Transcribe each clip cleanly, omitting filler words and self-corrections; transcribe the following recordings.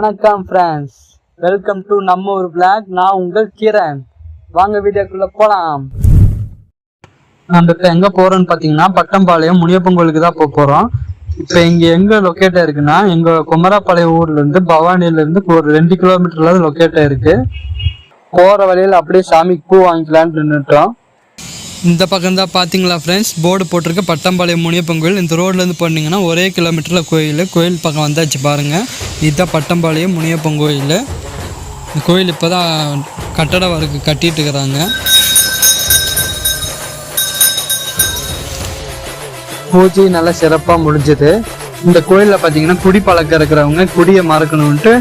வணக்கம் friends, welcome to நம்ம ஒரு பிளாக். நான் உங்கள் கிரண். வாங்க வீடியோக்குள்ள போலாம். நம்ம இப்போ எங்கே போகிறோன்னு பார்த்தீங்கன்னா பட்டம்பாளையம் முனியப்பன் கோயிலுக்கு தான் போகிறோம். இப்போ இங்கே எங்கே லொக்கேட் ஆயிருக்குன்னா எங்கள் குமராப்பாளையம் ஊர்லேருந்து பவானியிலேருந்து ஒரு 2 கிலோமீட்டர்ல லொக்கேட் ஆயிருக்கு. போகிற வழியில் அப்படியே சாமிக்கு பூ வாங்கிக்கலான்னு நின்றுட்டோம். இந்த பக்கம் தான் பார்த்தீங்களா ஃப்ரெண்ட்ஸ், போர்டு போட்டிருக்கு பட்டம்பாளையம் முனியப்பன் கோயில். இந்த ரோட்லேருந்து போனீங்கன்னா ஒரே கிலோமீட்டரில் கோயில் பக்கம் வந்தாச்சு பாருங்கள். இதுதான் பட்டம்பாளையம் முனியப்பன் கோயில். இந்த கோயில் இப்போ தான் கட்டட வர்க்கு கட்டிட்டு இருக்கிறாங்க. பூஜை நல்லா சிறப்பாக முடிஞ்சது. இந்த கோயிலில் பார்த்தீங்கன்னா குடி பழக்கம் இருக்கிறவங்க குடியை மறக்கணும்ன்ட்டு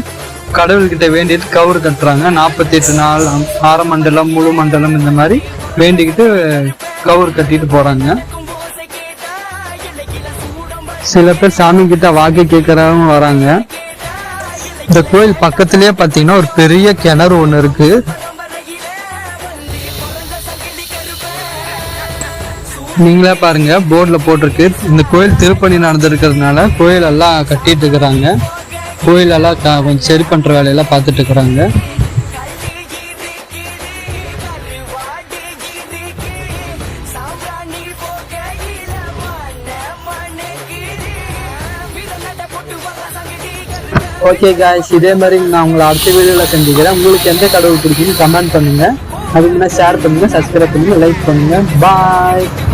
கடவுள்கிட்ட வேண்டிட்டு கவுறு கட்டுறாங்க. 48 நாள் ஆர மண்டலம் முழு மண்டலம் இந்த மாதிரி வேண்டிக்கிட்டு கவுறு கட்டிட்டு போறாங்க. சில பேர் சாமி கிட்ட வாக்கி கேட்கறவங்க வராங்க. இந்த கோயில் பக்கத்திலேயே பார்த்தீங்கன்னா ஒரு பெரிய கிணறு ஒன்று இருக்கு. நீங்களே பாருங்க, போர்டில் போட்டிருக்கு. இந்த கோயில் திருப்பணி நடந்திருக்கிறதுனால கோயில் எல்லாம் கட்டிட்டு இருக்கிறாங்க. கோயிலெல்லாம் கொஞ்சம் சரி பண்ணுற வேலையெல்லாம் பார்த்துட்டு இருக்கிறாங்க. ஓகே காய்ஸ், இதே மாதிரி நான் உங்களை அடுத்த வீடியோவில் செஞ்சுக்கிறேன். உங்களுக்கு எந்த கடவுள் பிடிக்குன்னு கமெண்ட் பண்ணுங்கள். அதுக்கு முன்னாடி ஷேர் பண்ணுங்கள், சப்ஸ்கிரைப் பண்ணுங்கள், லைக் பண்ணுங்கள். பாய்.